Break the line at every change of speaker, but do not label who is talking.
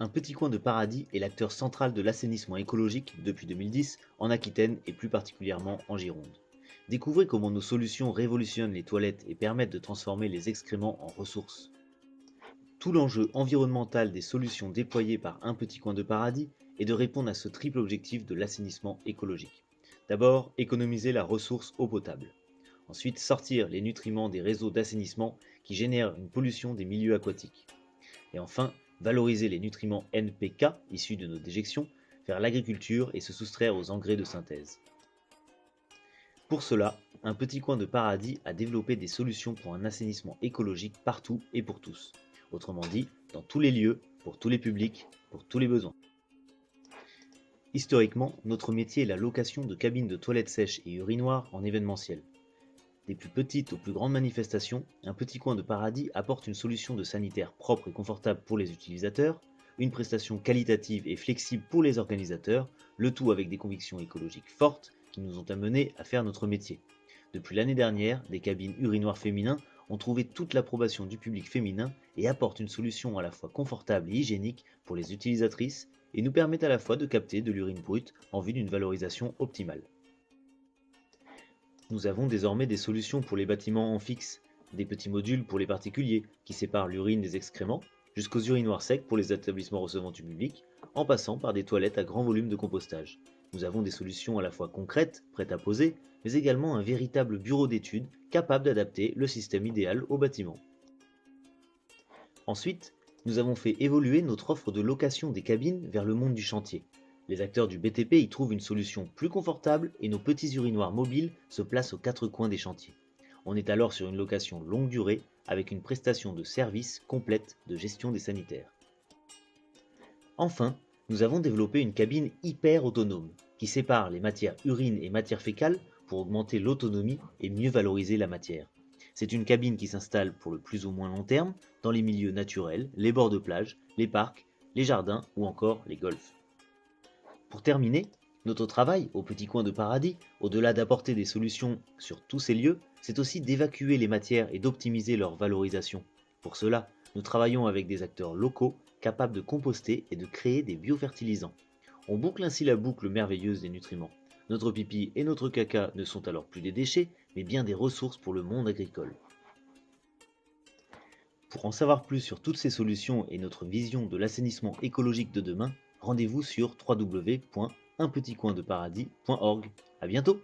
Un petit coin de paradis est l'acteur central de l'assainissement écologique depuis 2010 en Aquitaine et plus particulièrement en Gironde. Découvrez comment nos solutions révolutionnent les toilettes et permettent de transformer les excréments en ressources. Tout l'enjeu environnemental des solutions déployées par Un petit coin de paradis est de répondre à ce triple objectif de l'assainissement écologique. D'abord, économiser la ressource eau potable. Ensuite, sortir les nutriments des réseaux d'assainissement qui génèrent une pollution des milieux aquatiques. Et enfin, valoriser les nutriments NPK issus de nos déjections vers l'agriculture et se soustraire aux engrais de synthèse. Pour cela, Un petit coin de paradis a développé des solutions pour un assainissement écologique partout et pour tous. Autrement dit, dans tous les lieux, pour tous les publics, pour tous les besoins. Historiquement, notre métier est la location de cabines de toilettes sèches et urinoirs en événementiel. Des plus petites aux plus grandes manifestations, Un petit coin de paradis apporte une solution de sanitaire propre et confortable pour les utilisateurs, une prestation qualitative et flexible pour les organisateurs, le tout avec des convictions écologiques fortes qui nous ont amenés à faire notre métier. Depuis l'année dernière, des cabines urinoirs féminins ont trouvé toute l'approbation du public féminin et apportent une solution à la fois confortable et hygiénique pour les utilisatrices et nous permettent à la fois de capter de l'urine brute en vue d'une valorisation optimale. Nous avons désormais des solutions pour les bâtiments en fixe, des petits modules pour les particuliers qui séparent l'urine des excréments, jusqu'aux urinoirs secs pour les établissements recevant du public, en passant par des toilettes à grand volume de compostage. Nous avons des solutions à la fois concrètes, prêtes à poser, mais également un véritable bureau d'études capable d'adapter le système idéal au bâtiment. Ensuite, nous avons fait évoluer notre offre de location des cabines vers le monde du chantier. Les acteurs du BTP y trouvent une solution plus confortable et nos petits urinoirs mobiles se placent aux quatre coins des chantiers. On est alors sur une location longue durée avec une prestation de service complète de gestion des sanitaires. Enfin, nous avons développé une cabine hyper autonome qui sépare les matières urines et matières fécales pour augmenter l'autonomie et mieux valoriser la matière. C'est une cabine qui s'installe pour le plus ou moins long terme dans les milieux naturels, les bords de plage, les parcs, les jardins ou encore les golfs. Pour terminer, notre travail au petit coin de paradis, au-delà d'apporter des solutions sur tous ces lieux, c'est aussi d'évacuer les matières et d'optimiser leur valorisation. Pour cela, nous travaillons avec des acteurs locaux capables de composter et de créer des biofertilisants. On boucle ainsi la boucle merveilleuse des nutriments. Notre pipi et notre caca ne sont alors plus des déchets, mais bien des ressources pour le monde agricole. Pour en savoir plus sur toutes ces solutions et notre vision de l'assainissement écologique de demain, rendez-vous sur www.unpetitcoindeparadis.org. À bientôt!